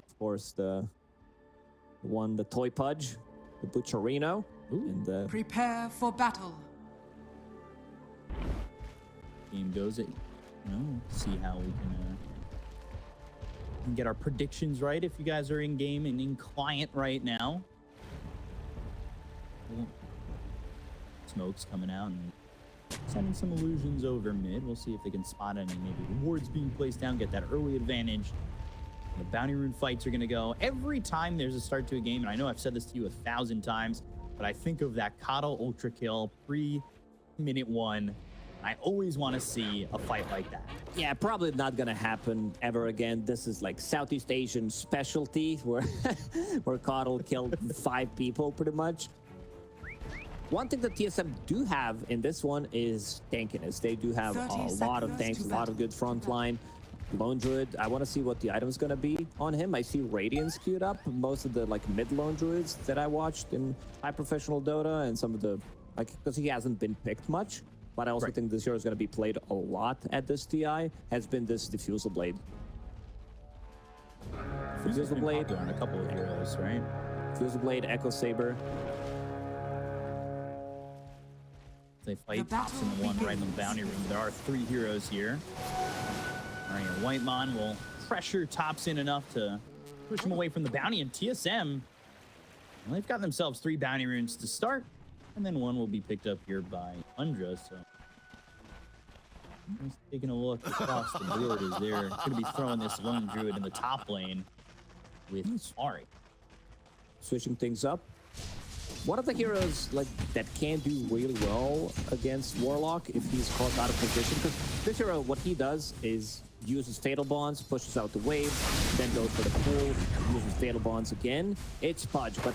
Of course, the toy pudge, the Butcherino. And prepare for battle. Game goes it. See how we can get our predictions right if you guys are in game and in client right now. Smoke's coming out and sending some illusions over mid. We'll see if they can spot any maybe rewards being placed down, get that early advantage. The bounty rune fights are going to go every time there's a start to a game, and I know I've said this to you 1,000 times, but I think of that Coddle Ultra Kill pre-minute 1. I always want to see a fight like that. Yeah, probably not gonna happen ever again. This is like Southeast Asian specialty where where Coddle killed 5 people pretty much. One thing that TSM do have in this one is tankiness. They do have a lot of tanks, a lot of good front line. Lone Druid, I want to see what the item's gonna be on him. I see Radiance queued up. Most of the like mid Lone Druids that I watched in high professional Dota and some of the because he hasn't been picked much. But I also think this hero is going to be played a lot at this TI, has been this Diffusal Blade. Diffusal Blade on a couple of heroes, right? Diffusal Blade, Echo Saber. They fight Topson the one right in the bounty room. There are 3 heroes here. All right, Whitemon will pressure Topson enough to push him away from the bounty, and TSM, well, they've got themselves 3 bounty runes to start. And then 1 will be picked up here by Tundra, so just taking a look across the board as they're going to be throwing this Lone Druid in the top lane with Ari. Switching things up. One of the heroes that can do really well against Warlock if he's caught out of position, because this hero, what he does is uses Fatal Bonds, pushes out the wave, then goes for the pool, uses Fatal Bonds again. It's Pudge, but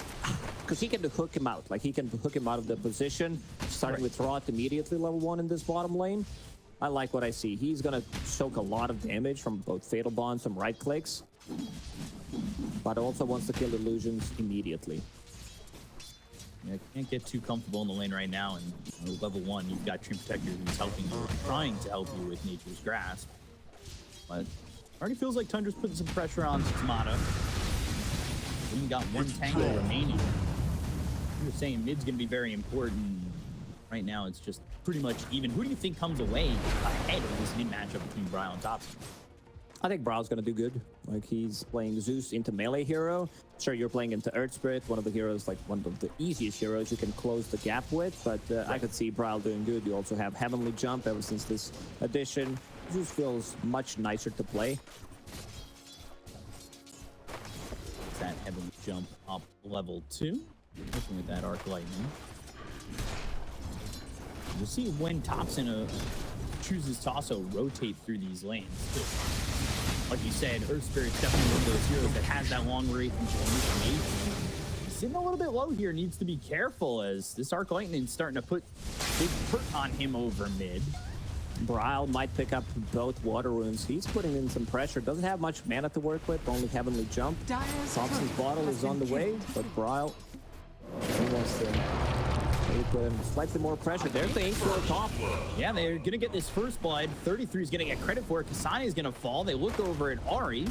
because he can hook him out, he can hook him out of the position, starting with Rot immediately level 1 in this bottom lane. I like what I see. He's gonna soak a lot of damage from both Fatal Bonds, some right clicks, but also wants to kill illusions immediately. Yeah, can't get too comfortable in the lane right now, and level 1, you've got Treant Protector who's helping you, trying to help you with Nature's Grasp. But already feels like Tundra's putting some pressure on Timado. We got 1 tango remaining. You were saying mid's gonna be very important. Right now, it's just pretty much even. Who do you think comes away ahead of this mid matchup between Bryle and Topson? I think Bryle's gonna do good. He's playing Zeus into melee hero. Sure, you're playing into Earth Spirit, one of the heroes, one of the easiest heroes you can close the gap with, but I could see Bryle doing good. You also have Heavenly Jump ever since this addition. Zeus feels much nicer to play. That Heavenly Jump up level 2. Looking at that Arc Lightning. You'll see when Topson chooses to also rotate through these lanes. Like you said, Earth Spirit's definitely one of those heroes that has that long range initiation. He's sitting a little bit low here, needs to be careful as this Arc Lightning's starting to put big hurt on him over mid. Bryle might pick up both water runes. He's putting in some pressure. Doesn't have much mana to work with, only Heavenly Jump. Thompson's bottle is on the way, but Bryle, he wants to maybe put in slightly more pressure. There's the ink for top. Yeah, they're going to get this first blood. 33 is going to get credit for it. Kasane is going to fall. They look over at Ari.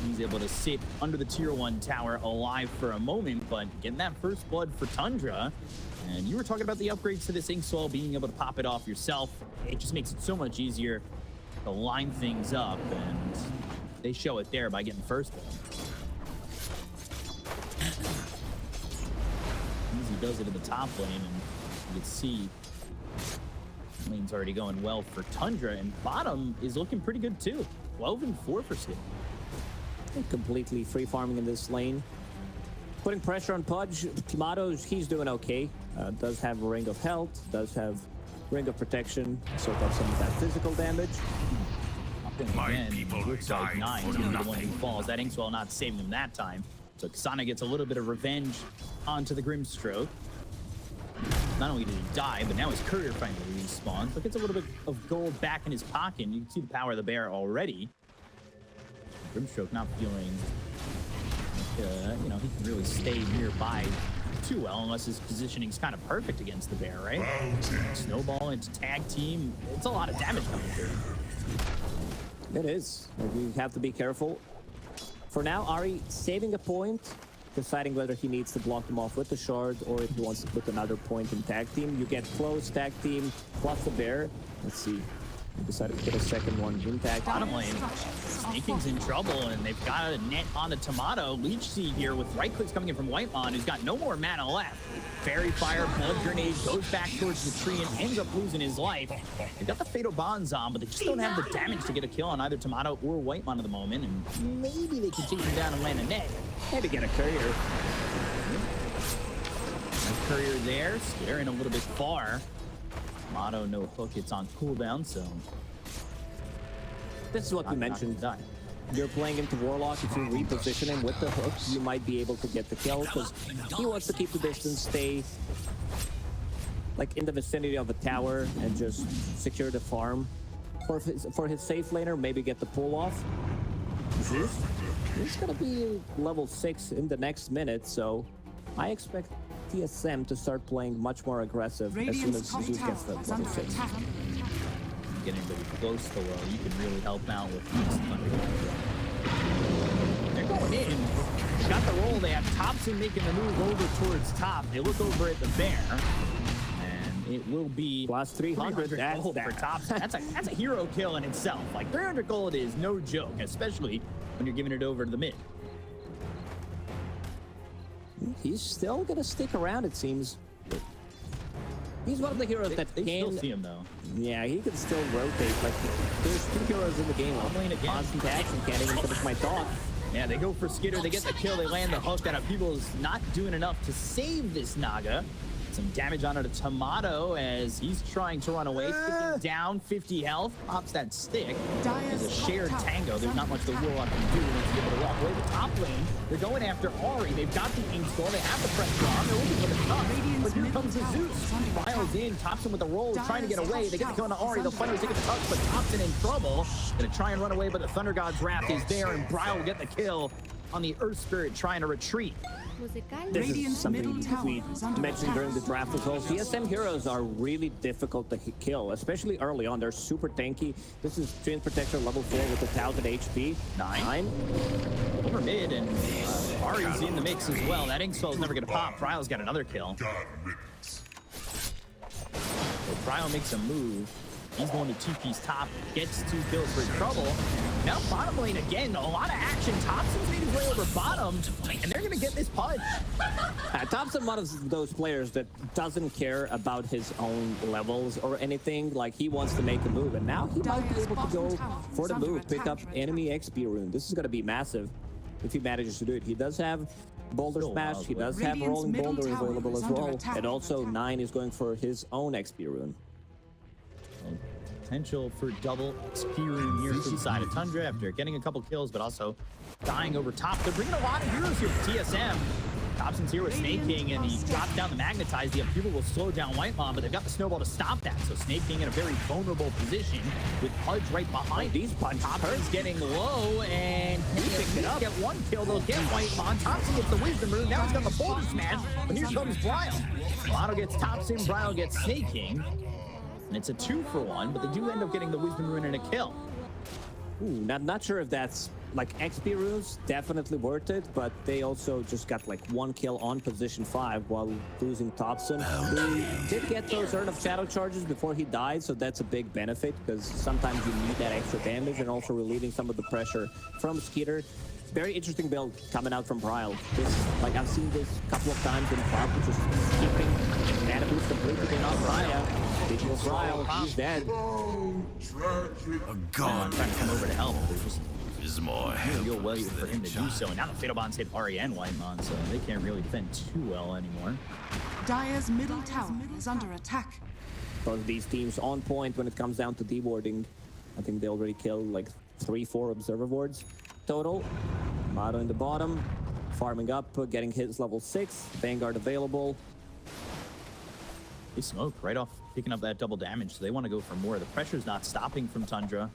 He's able to sit under the tier 1 tower alive for a moment, but getting that first blood for Tundra. And you were talking about the upgrades to this Inkswell, being able to pop it off yourself. It just makes it so much easier to line things up, and they show it there by getting first blood. Easy does it in the top lane, and you can see lane's already going well for Tundra, and bottom is looking pretty good too. 12 and 4 for Skip. Completely free farming in this lane. Putting pressure on Pudge. Timado, he's doing okay. Does have a Ring of Health, does have Ring of Protection, soak up some of that physical damage. Again, looks like 9 is the one who falls. That Inkswell not saving him that time. So kasane gets a little bit of revenge onto the Grimstroke. Not only did he die, but now his courier finally respawns. But gets a little bit of gold back in his pocket. You can see the power of the bear already. Grimstroke not feeling like, you know, he can really stay nearby too well unless his positioning's kind of perfect against the bear, right? Snowball into tag team. It's a lot of damage coming through. It is. You have to be careful. For now, Ari saving a point, deciding whether he needs to block them off with the shard or if he wants to put another point in tag team. You get close tag team plus the bear. Let's see. He decided to get a second one in tag. Bottom lane, Sneyking's in trouble, and they've got a net on the Timado. Leech Seed here with right clicks coming in from Whitemon, who's got no more mana left. Fairy Fire, Blood Grenade, goes back towards the tree and ends up losing his life. They've got the Fatal Bonds on, but they just don't have the damage to get a kill on either Timado or Whitemon at the moment, and maybe they can chase him down and land a net. Maybe get a courier. A courier there, scaring a little bit far. Timado, no hook, it's on cooldown, so... This is what we mentioned. You're playing into Warlock. If you reposition him with the hook, you might be able to get the kill because he wants to keep the distance, stay like in the vicinity of the tower and just secure the farm. For his safe laner, maybe get the pull off. Zeus, he's gonna be level 6 in the next minute, so I expect TSM to start playing much more aggressive as soon as Zeus gets the level 6. Get anybody close to low, you can really help out with this Thunder. They're going in. They got the roll. They have Topson making the move over towards top. They look over at the bear, and it will be plus 300 gold for Topson. That's a hero kill in itself. Like 300 gold is no joke, especially when you're giving it over to the mid. He's still gonna stick around, it seems. He's one of the heroes that they can... still see him, though. Yeah, he can still rotate. Like, there's 2 heroes in the game. I'm playing again. Constant action, can't even finish my thought. Yeah, they go for Skiter. They get the kill. They land the hook. That People's not doing enough to save this Naga. Some damage onto the Timado as he's trying to run away. Sticking down 50 health. Pops that stick. There's a shared tango. There's not much the Warlock can do once he's able to walk away. The top lane, they're going after Ari. They've got the Ink Skull. They have the pressure on. They're looking for the top. But here comes the Zeus. Bryle's in. Topson with the roll, trying to get away. They get the kill on Ari. The Thunder take the touch, but Topson in trouble. Gonna try and run away, but the Thunder God's Wrath is there, and Bryle will get the kill on the Earth Spirit trying to retreat. This is something we mentioned during the draft as well. TSM heroes are really difficult to kill, especially early on. They're super tanky. This is Twin Protector level 4 with 1000 HP. 9. Over mid, and Ari's in the mix as well. That Ink Skull's never going to pop. Bryle's got another kill. So Bryle makes a move. He's going to TP's top, gets 2 kills for trouble. Now bottom lane again, a lot of action. Topson's made his way over bottom, and they're gonna get this punch. Topson, one of those players that doesn't care about his own levels or anything. Like, he wants to make a move, and now he might be able to go for the move, pick up enemy XP rune. This is gonna be massive if he manages to do it. He does have Boulder Smash, he does have Rolling Boulder available as well, and also 9 is going for his own XP rune. Potential for double XP rune here from the side of Tundra after getting a couple kills, but also dying over top. They're bringing a lot of heroes here for TSM. Topson's here with Sneyking, and he drops down the Magnetize. The Upheaval will slow down Whitemon, but they've got the Snowball to stop that. So Sneyking in a very vulnerable position with Pudge right behind. These punch Topson's getting low, and he picked it up. Get 1 kill, they'll get Whitemon. Topson gets the Wisdom Rune. Now he's got the Boulder Smash, but here comes Bryle. Lotto gets Topson, Bryle gets Sneyking. And it's a 2-for-1, but they do end up getting the Wisdom Rune and a kill. Ooh, not sure if that's like XP runes, definitely worth it, but they also just got like 1 kill on position 5 while losing Topson. He did get those Urn of Shadow charges before he died, so that's a big benefit because sometimes you need that extra damage and also relieving some of the pressure from Skiter. Very interesting build coming out from Bryle. Like, I've seen this a couple of times in pub, just keeping mana boost completely on Bryle. Speaking of Bryle, he's dead. A god trying to come over to help. There's just real way for him to do so. And now the Fatal Bonds hit Ari and Whitemon, so they can't really defend too well anymore. Dire's middle tower is under attack. Both of these teams on point when it comes down to dewarding. I think they already killed like 3-4 observer wards total. Timado in the bottom, farming up, getting his level 6. Vanguard available. They smoke right off picking up that double damage, so they want to go for more. The pressure's not stopping from Tundra.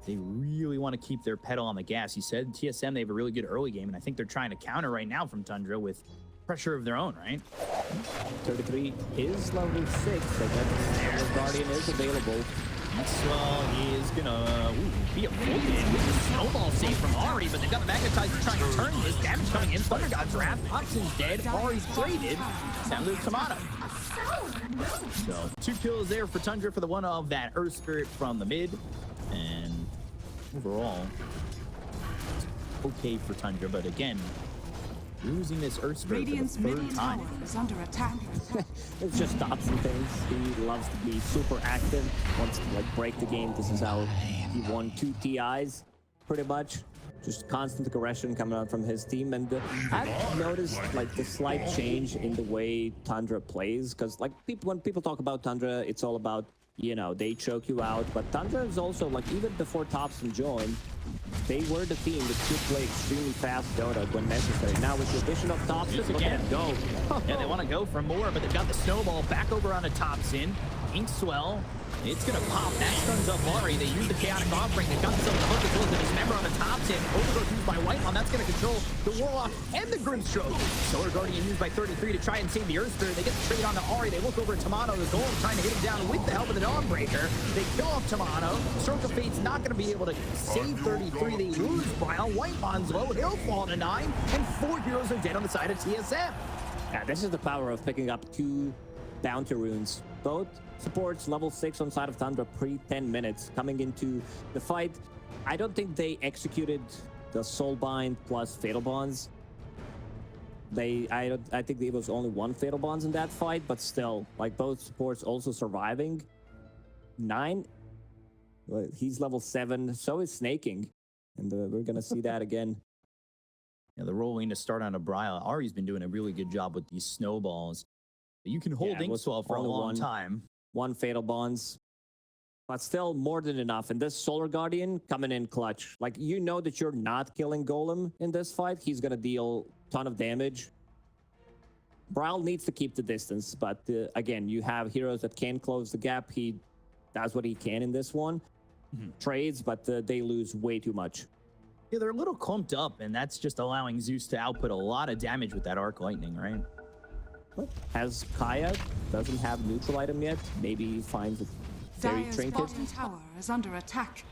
They really want to keep their pedal on the gas. You said TSM, they have a really good early game, and I think they're trying to counter right now from Tundra with pressure of their own, right? 33 is level 6, so that Guardian is available. Maxwell is gonna be avoided with the snowball save from Ari, but they've got the magnetizer trying to turn this. Damage coming in. Thunder got trapped. Topson's dead. Ari's traded. Down to Timado. So 2 kills there for Tundra for the one of that Earth Spirit from the mid. And overall, it's okay for Tundra, but again, losing this Earth Spirit Radiant's for the middle third tower time. is under attack. It's just Topson things. He loves to be super active, wants to like break the game. This is how he won 2 TIs, pretty much. Just constant aggression coming out from his team. And I've noticed like the slight change in the way Tundra plays, because like when people talk about Tundra, it's all about, you know, they choke you out. But Tundra is also like, even before Topson joined, they were the team that could play extremely fast Dota when necessary. Now with the addition of Topson, look at him go. Yeah, they want to go for more, but they've got the snowball back over on a Topson. Ink Swell. It's going to pop. That stuns up Ari. They use the chaotic offering. They've got themselves a hook as well as a dismember on the Topson. Overgrowth used by Whitemon. That's going to control the Warlock and the Grimstroke. Solar Guardian used by 33 to try and save the Earth Spirit. They get the trade on to Ari. They look over at Timado. The goal trying to hit him down with the help of the Dawnbreaker. They kill off Timado. Stroke of Fate's not going to be able to save 33. They lose Bryle. Whitemon's low. He'll fall to 9. And 4 heroes are dead on the side of TSM. Yeah, this is the power of picking up 2 bounty runes. Both supports level 6 on side of Tundra pre 10 minutes coming into the fight. I don't think they executed the Soulbind plus Fatal Bonds. I think there was only 1 Fatal Bonds in that fight, but still, like both supports also surviving. 9, well, he's level 7, so is Sneyking, and we're gonna see that again. Yeah, the rolling to start on a Bryle. Ari's been doing a really good job with these snowballs. You can hold Yeah, Inkswell for a long time. 1 Fatal Bonds, but still more than enough. And this Solar Guardian coming in clutch. Like, you know that you're not killing Golem in this fight. He's going to deal a ton of damage. Bryle needs to keep the distance, but again, you have heroes that can close the gap. He does what he can in this one. Trades, but they lose way too much. Yeah, they're a little clumped up, and that's just allowing Zeus to output a lot of damage with that Arc Lightning, right? Has Kaya, doesn't have neutral item yet. Maybe he finds a fairy Dire's trinket. bottom tower is under attack.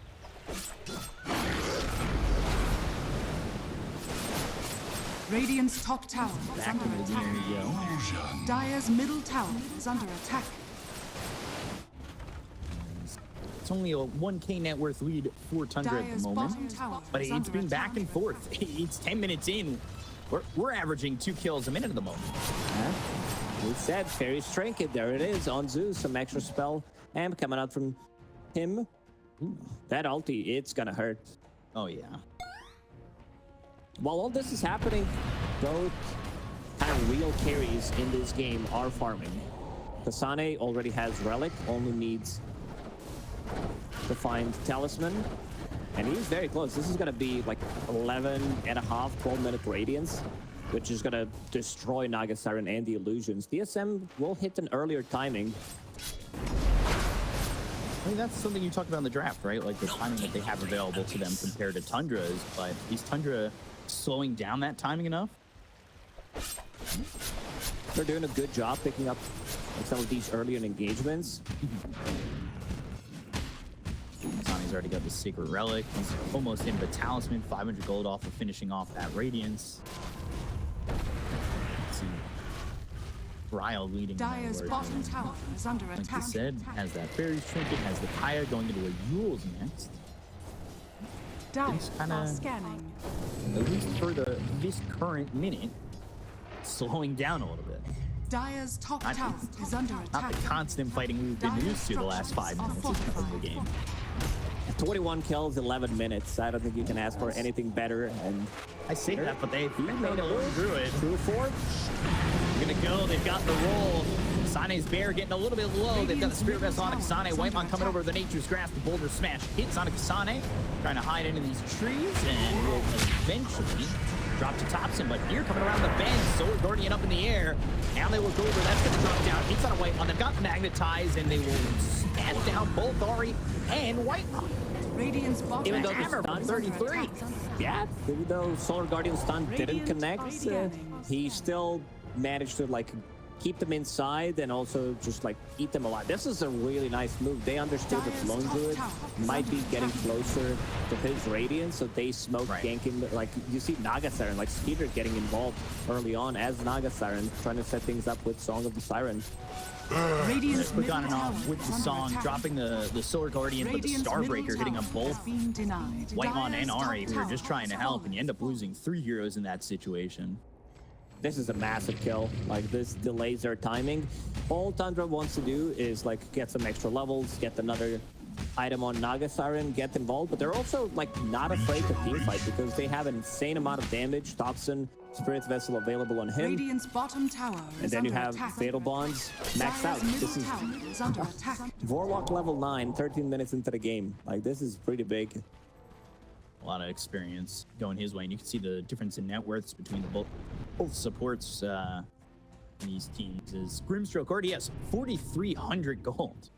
Radiant's top tower is Back under in the attack. game we go. Dire's middle tower is under attack. It's only a 1K net worth lead for Tundra at Dire's the bottom moment, tower but is it's under been attack. back and forth. It's 10 minutes in. We're averaging 2 kills a minute at the moment. We said Fairy's Trinket. There it is on Zeus. Some extra spell amp coming out from him. Ooh, that ulti, it's gonna hurt. Oh, yeah. While all this is happening, both kind of real carries in this game are farming. Kasane already has Relic, only needs to find Talisman. And he's very close. This is going to be like 11 and a half, 12-minute Radiance, which is going to destroy Naga Siren and the Illusions. TSM will hit an earlier timing. I mean, that's something you talked about in the draft, right? Like the timing that they have available to them compared to Tundra's, but is Tundra slowing down that timing enough? They're doing a good job picking up like, some of these earlier engagements. Kasane's already got the Sacred Relic. He's almost in the Talisman, 500 gold off of finishing off that Radiance. Let's see. Bryle leading. Dire's bottom tower is under Like attack. you said, has that Fairy's Trinket, has the Kaya going into a Yule's next. Dire It's kinda- scanning. At least for this current minute, slowing down a little bit. Dire's top tower is under Not attack. the constant fighting we've been used to the last 5 minutes of the game. 21 kills, 11 minutes. I don't think you can ask for anything better. And I say that, but they've made it look through it. 2-4. They're gonna go. They've got the roll. Kasane's bear getting a little bit low. They've got the Spirit Vessel on Kasane. Whitemon coming over the Nature's Grasp. The Boulder Smash hits on Kasane. Trying to hide into these trees and will eventually drop to Topson. But here coming around the bend, Solar Guardian up in the air. Now they look over. That's gonna drop down. Hits on a Whitemon. They've got Magnetize and they will smash down both Ari and Whitemon. Radiant's bottom Even though tower the is stun- under 33. attack. Yeah, even though Solar Guardian stun didn't Radiant connect, are scanning. he still managed to like keep them inside and also just like eat them alive. This is a really nice move. They understood that Dire's Lone top Druid tower is might under be getting attack. closer to his radiance, so they smoke Right. ganking. Like you see Naga Siren, like Skiter getting involved early on as Naga Siren, trying to set things up with Song of the Siren. Radiant's Quick middle on and tower off with is the under song, attack. dropping the Solar Guardian, but the Radiant's Starbreaker middle hitting them tower both. has been denied. Whitemon and Dire's Ari, top who are tower just trying to has help, and you end up fallen. losing 3 heroes in that situation. This is a massive kill. Like this delays their timing. All Tundra wants to do is like get some extra levels, get another item on Naga Siren, get involved, but they're also like not afraid to team fight because they have an insane amount of damage. Topson, Spirit Vessel available on him. Radiant's bottom tower And is then you under have attack. Fatal Bonds maxed out. Dire's This middle is tower is under attack. Warlock level 9, 13 minutes into the game. Like this is pretty big. A lot of experience going his way, and you can see the difference in net worths between the both supports in these teams. Is Grimstroke already has 4,300 gold.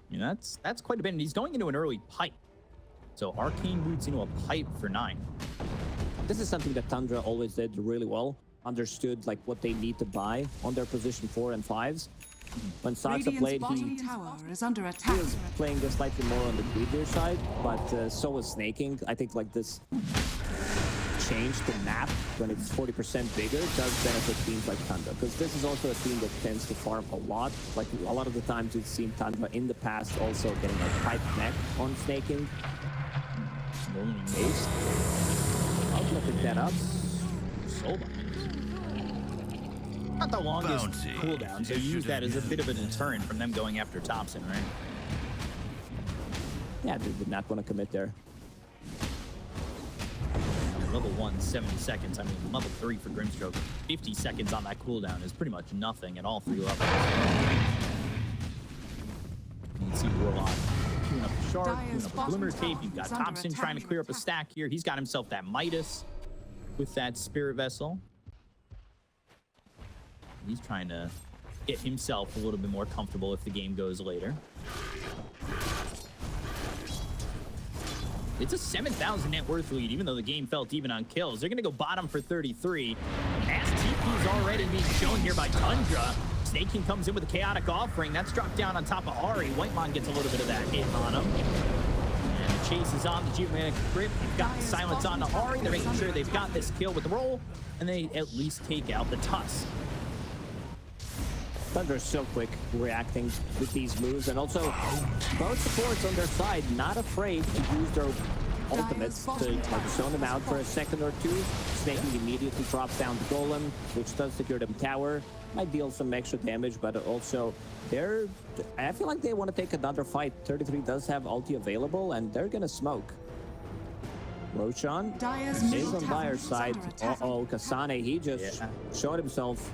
I mean, that's quite a bit, and he's going into an early pipe. So Arcane Boots into a pipe for 9. This is something that Tundra always did really well. Understood like what they need to buy on their position 4 and 5s. When Saksa Radiant's played, bottom he tower is under attack. was playing this slightly more on the greedier side, but so was Sneyking. I think like this change the map when it's 40% bigger does benefit teams like Tundra, because this is also a team that tends to farm a lot. Like a lot of the times we've seen Tundra in the past also getting like pipe neck on Sneyking. Rolling Ace. I'll pick that up. Soul Bind. Not the longest Bounty. cooldown, so you use that as a bit of a deterrent from them going after Topson, right? Yeah, they did not want to commit there. Level 1, 70 seconds. I mean, level 3 for Grimstroke. 50 seconds on that cooldown is pretty much nothing at all 3 levels. You can see Warlock queuing up the Shard, Dire's queuing up the bottom Glimmer tower Cape. You've got is under Topson trying to attack. clear up a stack here. He's got himself that Midas with that Spirit Vessel. He's trying to get himself a little bit more comfortable if the game goes later. It's a 7,000 net worth lead, even though the game felt even on kills. They're going to go bottom for 33. As TP's already being shown here by Tundra. Sneyking comes in with a chaotic offering. That's dropped down on top of Ari. Whitemon gets a little bit of that hit on him. And the chase is on the Geomagnetic Grip. They've got the silence on to Ari. They're making sure they've got this kill with the roll. And they at least take out the Tusk. Tundra is so quick reacting with these moves, and also both supports on their side not afraid to use their ultimates to like zone them out for a second or two. Sneyking immediately drops down the golem, which does secure them tower. Might deal some extra damage, but also I feel like they want to take another fight. 33 does have ulti available, and they're gonna smoke. Roshan Dire's is middle on tower Bayer's is side. under attack. Uh-oh, Kasane, he just showed himself.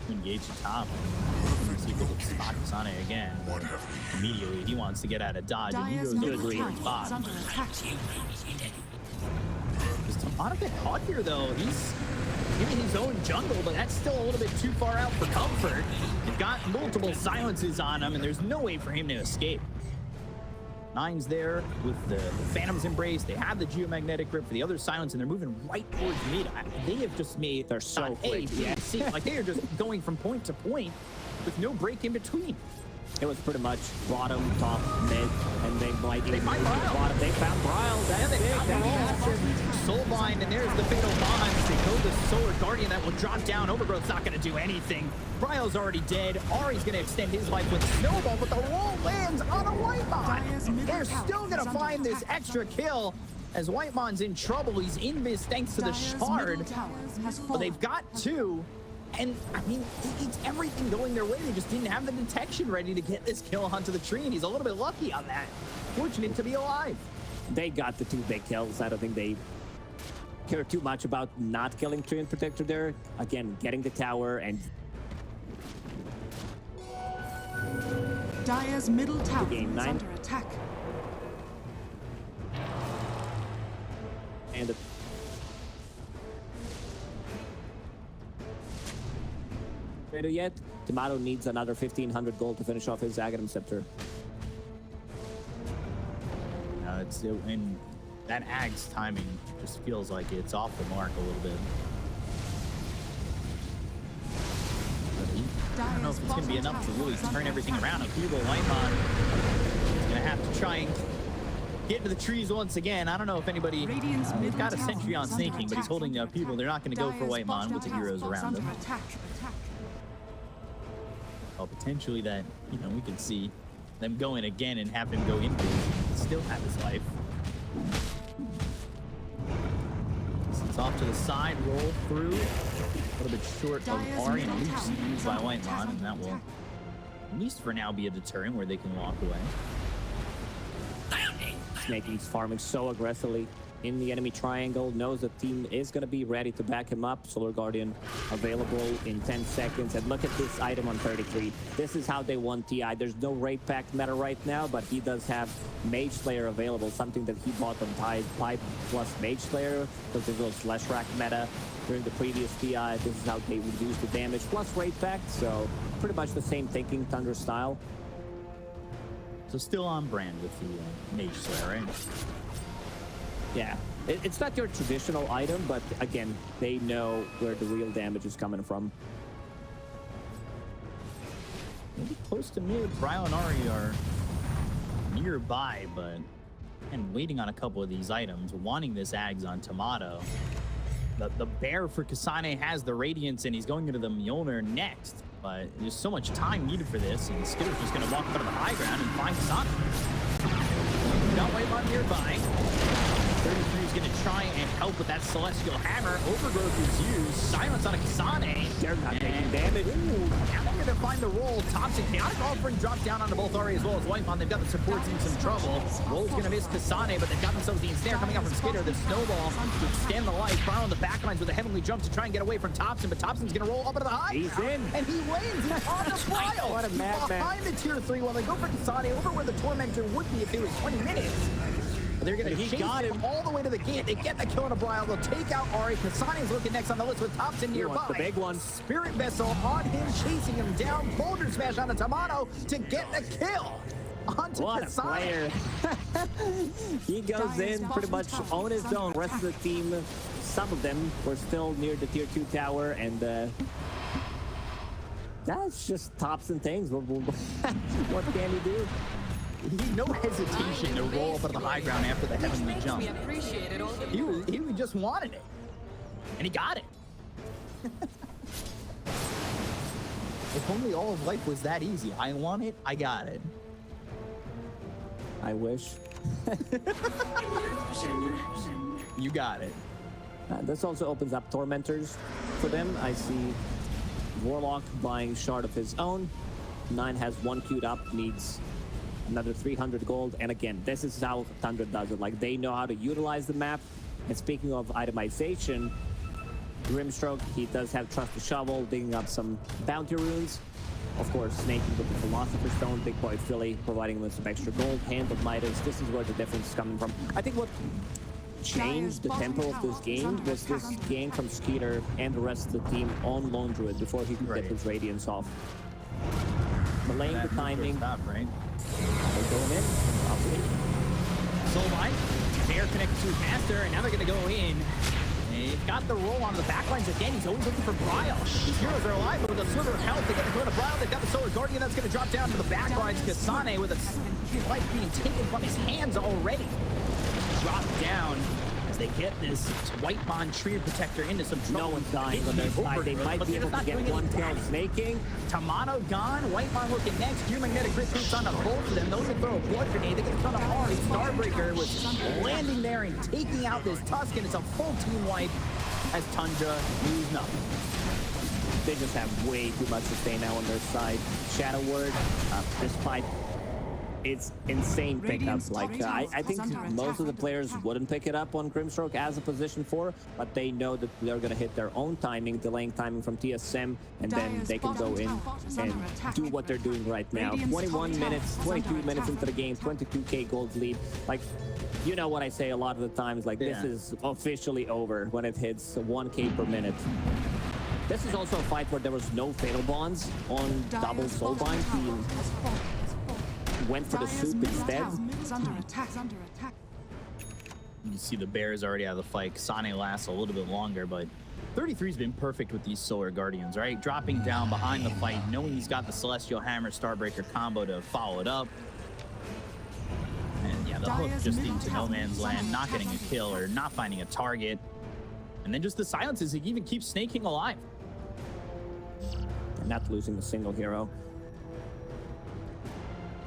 Engage the top. See if they can spot Kasane again. Immediately, he wants to get out of dodge, and he Dire's goes middle over to tower the is bot. under attack. Does Timado get caught here, though? He's in his own jungle, but that's still a little bit too far out for comfort. They've got multiple silences on him, and there's no way for him to escape. Nine's there with the Phantom's Embrace. They have the Geomagnetic Grip for the other silence, and they're moving right towards mid. They have just made They're so quick, A, B, C. Like, they are just going from point to point with no break in between. It was pretty much bottom, top, mid, and they might even find move to Bryle. bottom. They found Bryle. Yeah, That's they big. got the That's roll. massive. Soulbind, and there's the fatal bonds. They go the Solar Guardian that will drop down. Overgrowth's not going to do anything. Bryle's already dead. Ari's going to extend his life with Snowball, but the roll lands on a Dire's Whitemon. middle They're tower still going is to under find this attack. extra kill as Whitemon's in trouble. He's in this thanks to the Dire's Shard, middle tower has but fallen. they've got 2. And, I mean, it's everything going their way. They just didn't have the detection ready to get this kill onto the tree, and he's a little bit lucky on that. Fortunate to be alive. They got the 2 big kills. I don't think they care too much about not killing Treant Protector there. Again, getting the tower and Dire's middle tower game is 9. under attack. the ready yet. Timado needs another 1,500 gold to finish off his Aghanim Scepter. Ags, and that Ags timing just feels like it's off the mark a little bit. I don't know if it's going to be enough to really turn everything around. People, Whitemon is going to have to try and get into the trees once again. I don't know if anybody... He's got a sentry on Sneyking, but he's holding people. They're not going to go for Whitemon with the heroes around him. Well, potentially that, you know, we could see them go in again and have him go in and still have his life. It's off to the side, roll through. A little bit short of Ari and Luke's used by Whitemon, and that will, at least for now, be a deterrent where they can walk away. Snaking's farming so aggressively in the enemy triangle, knows the team is going to be ready to back him up. Solar Guardian available in 10 seconds. And look at this item on 33. This is how they won TI. There's no raid pack meta right now, but he does have Mage Slayer available, something that he bought on TI 5 plus Mage Slayer, because it was less rack meta during the previous TI. This is how they reduce the damage, plus raid pack. So pretty much the same thinking, Tundra style. So still on brand with the Mage Slayer, right? Yeah, it's not your traditional item, but again, they know where the real damage is coming from. Maybe close to mid. Bryle and Ari are nearby, but and waiting on a couple of these items, wanting this Ags on Timado. The bear for Kasane has the Radiance, and he's going into the Mjolnir next. But there's so much time needed for this, and Skitter's just going to walk up to the high ground and find Kasane. Got Whitemon nearby. 33 is going to try and help with that Celestial Hammer. Overgrowth is used. Silence on a Kasane. They're not taking damage. Ooh, now they're going to find the roll. Topson, Chaotic Offering drops down onto both Ari as well as Whitemon. They've got the supports in some trouble. Roll's going to miss Kasane, but they've got themselves the ensnare coming out from Skiter. The snowball to extend the life. Bryle on the backlines with a heavenly jump to try and get away from Topson, but Topson's going to roll up into the high. He's in. And he wins. He's on the Bryle. What a madman. Behind the tier 3 while they go for Kasane over where the Tormentor would be if it was 20 minutes. They're going to chase him all the way to the gate. They get the kill on a Bryle. They'll take out Ari. Kasane's looking next on the list with Topson nearby. The big one. Spirit Vessel on him, chasing him down. Boulder Smash on the Timado to get the kill. Onto What Kasane. a player. He goes in pretty much on his own. Rest of the team, some of them were still near the tier 2 tower, and that's just Topson things. What can he do? No hesitation to roll up on the high ground after the heavenly jump. He just wanted it, and he got it. If only all of life was that easy. I want it, I got it. I wish. You got it. This also opens up Tormentors for them. I see Warlock buying Shard of his own. 9 has 1 queued up, needs another 300 gold. And again, this is how Tundra does it. Like, they know how to utilize the map. And speaking of itemization, Grimstroke, he does have Trust the Shovel, digging up some bounty runes. Of course, Sneyking with the Philosopher's Stone, Big Boy Philly providing him with some extra gold. Hand of Midas, this is where the difference is coming from. I think what changed the tempo of this game was this game from Skiter and the rest of the team on Lone Druid before he could get his Radiance off. Delaying the timing. Stop, right? They're going in. Soulbind, they're connected to his master, and now they're going to go in. They've got the roll on the backlines again. He's always looking for Bryle. These heroes are alive, but with a sliver of health, they get the go to Bryle. They've got the Solar Guardian that's going to drop down to the backlines. Kasane with a life being taken from his hands already. Drop down as they get this Whitemon Tree Protector into some trouble. No one's dying on their side. They might be able to get one kill. Sneyking. Timado gone. Whitemon looking next. Geomagnetic Grip boots onto both of them. Those will throw a blood grenade. They get a ton of Ari. Starbreaker was landing there and taking out this Tuscan. It's a full team wipe as Tundra lose nothing. They just have way too much to stay now on their side. Shadow Word, this fight, it's insane pickup. Like, I think most of the players wouldn't pick it up on Grimstroke as a position 4, but they know that they're going to hit their own timing, delaying timing from TSM, and then they can go in and do what they're doing right now. 21 minutes, 22 minutes into the game, 22k gold lead. Like, you know what I say a lot of the times, like, this is officially over when it hits 1k per minute. This is also a fight where there was no Fatal Bonds on double Soulbind. He went for the soup instead. You can see the Bears already out of the fight. Kasane lasts a little bit longer, but 33's been perfect with these Solar Guardians, right? Dropping down behind the fight, knowing he's got the Celestial Hammer Starbreaker combo to follow it up. And yeah, the hook just into no man's land, not getting a kill or not finding a target. And then just the silences, he even keeps Sneyking alive. Not losing a single hero.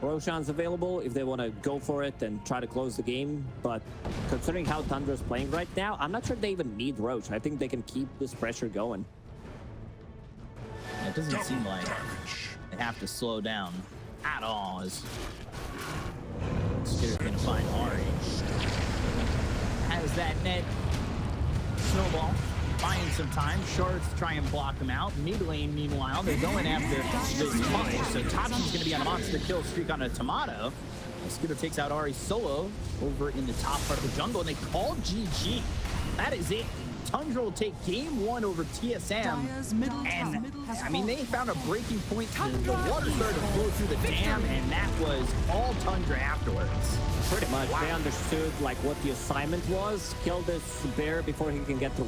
Roshan's available if they want to go for it and try to close the game, but considering how Tundra's playing right now, I'm not sure they even need Roche. I think they can keep this pressure going. It doesn't seem like they have to slow down at all, as Skitter's gonna find Ari. Has that net snowball, buying some time. Shards to try and block them out. Mid lane, meanwhile, they're going after this punch. So Topson's gonna be on a monster kill streak on a Timado. Skiter takes out Ari solo over in the top part of the jungle, and they call GG. That is it. Tundra will take game 1 over TSM, and I mean, they found a breaking point. The water started to flow through the dam, and that was all Tundra afterwards. Pretty much. Wow. They understood like what the assignment was. Kill this bear before he can get to